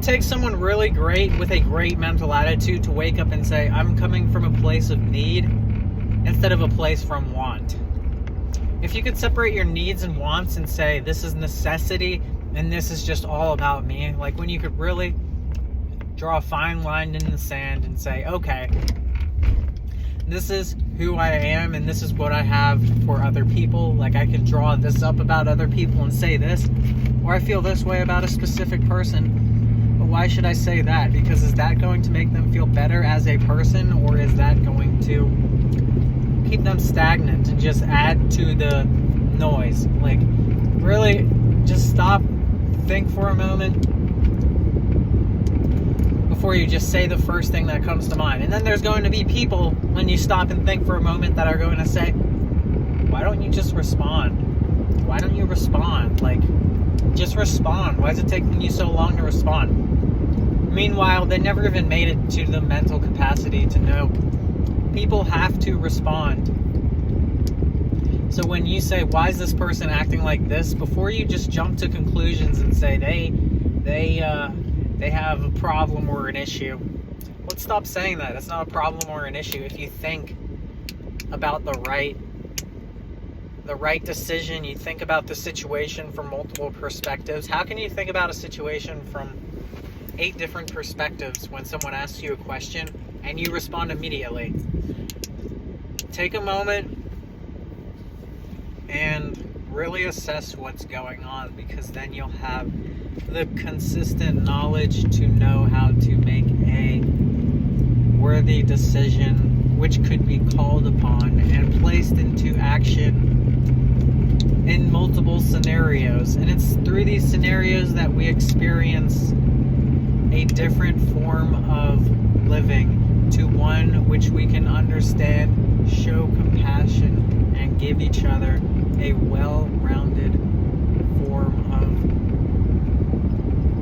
It takes someone really great with a great mental attitude to wake up and say, I'm coming from a place of need instead of a place from want. If you could separate your needs and wants and say, this is necessity and this is just all about me, like when you could really draw a fine line in the sand and say, okay, this is who I am and this is what I have for other people. Like I can draw this up about other people and say this, or I feel this way about a specific person, but why should I say that? Because is that going to make them feel better as a person, or is that going to keep them stagnant and just add to the noise? Like really just stop, think for a moment before you just say the first thing that comes to mind. And then there's going to be people, when you stop and think for a moment, that are going to say, why don't you just respond? Why don't you respond? Like, just respond. Why is it taking you so long to respond? Meanwhile, they never even made it to the mental capacity to know people have to respond. So when you say, why is this person acting like this? Before you just jump to conclusions and say they have a problem or an issue. Let's stop saying that. It's not a problem or an issue. If you think about the right decision, you think about the situation from multiple perspectives. How can you think about a situation from 8 different perspectives when someone asks you a question and you respond immediately? Take a moment and really assess what's going on, because then you'll have the consistent knowledge to know how to make a worthy decision, which could be called upon and placed into action in multiple scenarios. And it's through these scenarios that we experience a different form of living, to one which we can understand, show compassion, and give each other a well-rounded form of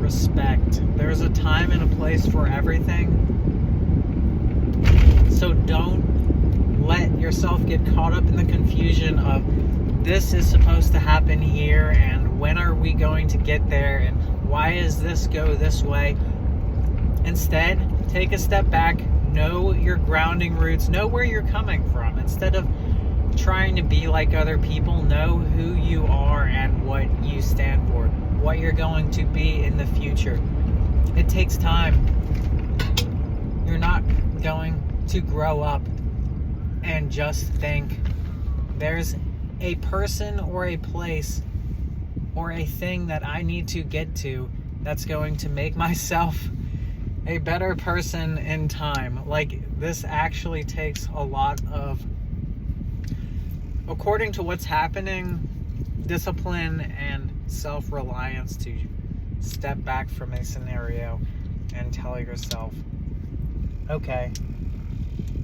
respect. There's a time and a place for everything. So don't let yourself get caught up in the confusion of this is supposed to happen here and when are we going to get there and why does this go this way. Instead, take a step back, know your grounding roots, know where you're coming from. Instead of trying to be like other people, know who you are and what you stand for, what you're going to be in the future. It takes time. You're not going to grow up and just think there's a person or a place or a thing that I need to get to that's going to make myself a better person in time. Like, this actually takes a lot of, according to what's happening, discipline and self-reliance to step back from a scenario and tell yourself, okay,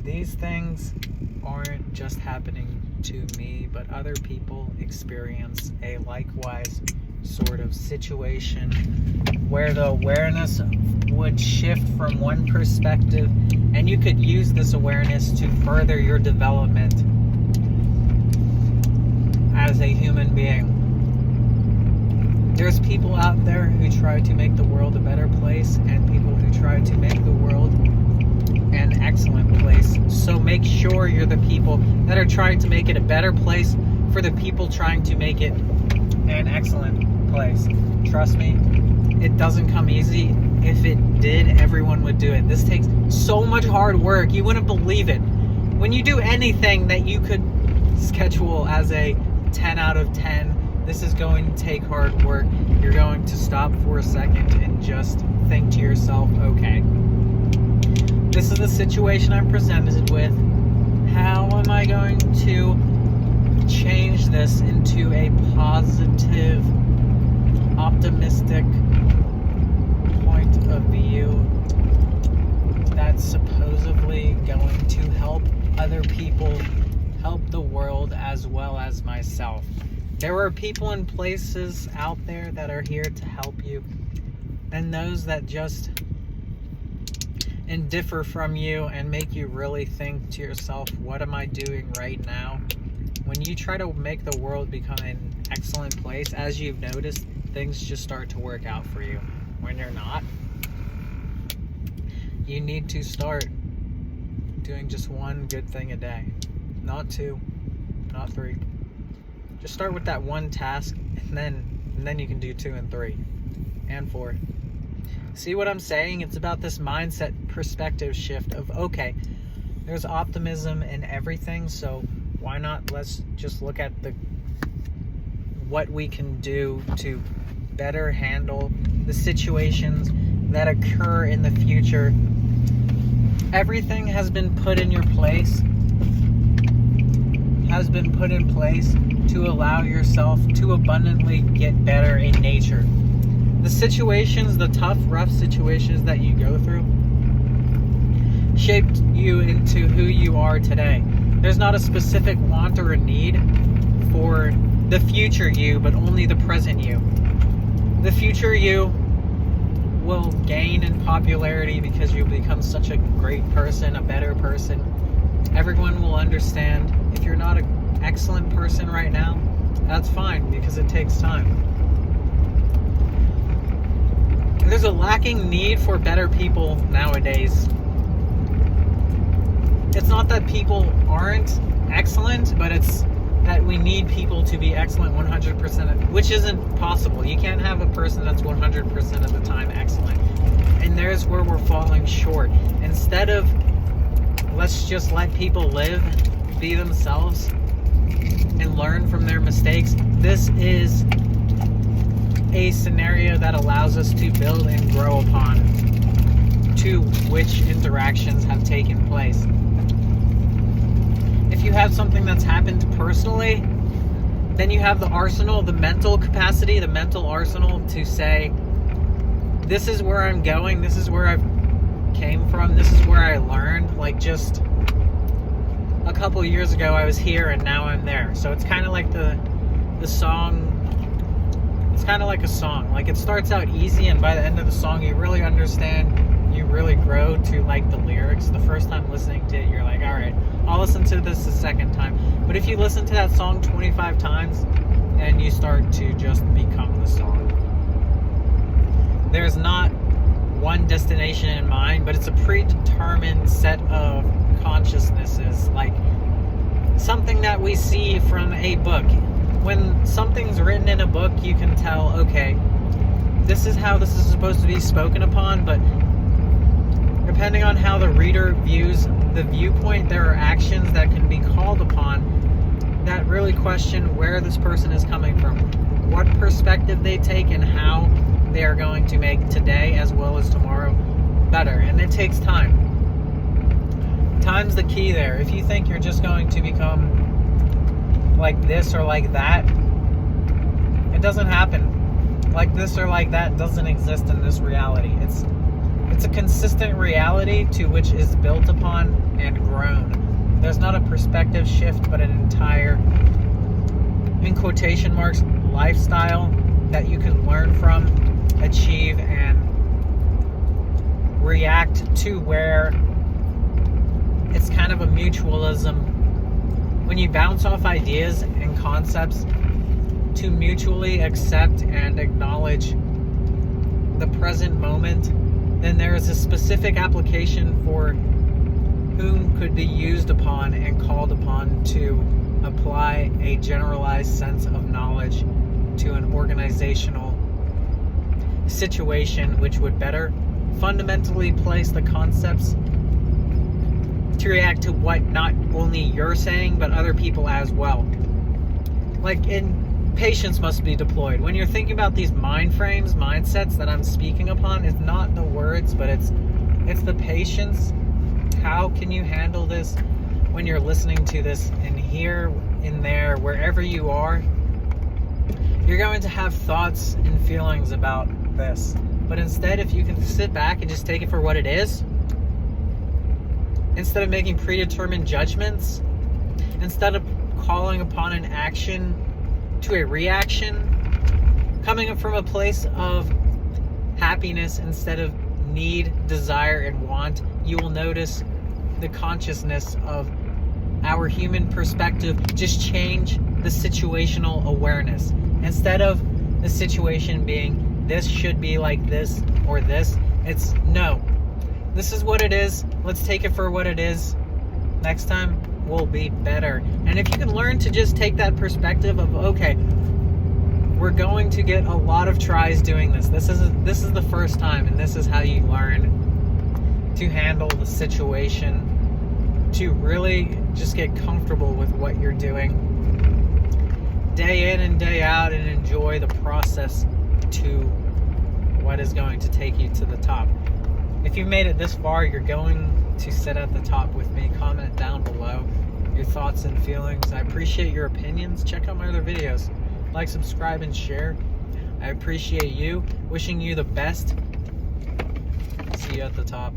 these things aren't just happening to me, but other people experience a likewise sort of situation where the awareness would shift from one perspective, and you could use this awareness to further your development as a human being. There's people out there who try to make the world a better place, and people who try to make the world an excellent place. So make sure you're the people that are trying to make it a better place for the people trying to make it an excellent place. Trust me, it doesn't come easy. If it did, everyone would do it. This takes so much hard work. You wouldn't believe it. When you do anything that you could schedule as a 10 out of 10, this is going to take hard work. You're going to stop for a second and just think to yourself, okay, this is the situation I'm presented with. How am I going to change this into a positive, optimistic point of view that's supposedly going to help other people, help the world as well as myself? There are people and places out there that are here to help you, and those that just differ from you and make you really think to yourself, what am I doing right now? When you try to make the world become an excellent place, as you've noticed, things just start to work out for you. When you're not, you need to start doing just one good thing a day. Not 2, not 3. Just start with that one task, and then you can do 2 and 3 and 4. See what I'm saying? It's about this mindset perspective shift of, okay, there's optimism in everything, so why not let's just look at what we can do to better handle the situations that occur in the future. Everything has been put in place to allow yourself to abundantly get better in nature. The situations, the tough, rough situations that you go through shaped you into who you are today. There's not a specific want or a need for the future you, but only the present you. The future you will gain in popularity because you'll become such a great person, a better person. Everyone will understand. If you're not an excellent person right now, that's fine, because it takes time. There's a lacking need for better people nowadays. It's not that people aren't excellent, but it's that we need people to be excellent 100%, which isn't possible. You can't have a person that's 100% of the time excellent. And there's where we're falling short. Instead of let's just let people live, be themselves, and learn from their mistakes, this is a scenario that allows us to build and grow upon to which interactions have taken place. If you have something that's happened personally, then you have the arsenal, the mental capacity, the mental arsenal to say, this is where I'm going, this is where I came from, this is where I learned. Like, just a couple years ago I was here and now I'm there. So it's kind of like the song. It's kind of like a song. Like, it starts out easy, and by the end of the song you really understand, you really grow to like the lyrics. The first time listening to it, you're like, all right, I'll listen to this a second time. But if you listen to that song 25 times, then you start to just become the song. There's not one destination in mind, but it's a predetermined set of consciousnesses, like something that we see from a book. When something's written in a book, you can tell, okay, this is how this is supposed to be spoken upon, but depending on how the reader views the viewpoint, there are actions that can be called upon that really question where this person is coming from, what perspective they take, and how they are going to make today as well as tomorrow better. And it takes time. Time's the key there. If you think you're just going to become like this or like that, it doesn't happen. Like this or like that doesn't exist in this reality. It's a consistent reality to which is built upon and grown. There's not a perspective shift, but an entire, in quotation marks, lifestyle that you can learn from, achieve, and react to, where it's kind of a mutualism. When you bounce off ideas and concepts to mutually accept and acknowledge the present moment, then there is a specific application for whom could be used upon and called upon to apply a generalized sense of knowledge to an organizational situation, which would better fundamentally place the concepts to react to what not only you're saying, but other people as well. Like, patience must be deployed. When you're thinking about these mind frames, mindsets that I'm speaking upon, it's not the words, but it's the patience. How can you handle this when you're listening to this, and here, in there, wherever you are? You're going to have thoughts and feelings about this. But instead, if you can sit back and just take it for what it is, instead of making predetermined judgments, instead of calling upon an action to a reaction, coming up from a place of happiness instead of need, desire, and want, you will notice the consciousness of our human perspective just change the situational awareness. Instead of the situation being, this should be like this or this, it's no. this is what it is. Let's take it for what it is. Next time will be better. And if you can learn to just take that perspective of, okay, we're going to get a lot of tries doing this. This is the first time, and this is how you learn to handle the situation, to really just get comfortable with what you're doing day in and day out, and enjoy the process to what is going to take you to the top. If you've made it this far, you're going to sit at the top with me. Comment down below your thoughts and feelings. I appreciate your opinions. Check out my other videos. Like, subscribe, and share. I appreciate you. Wishing you the best. See you at the top.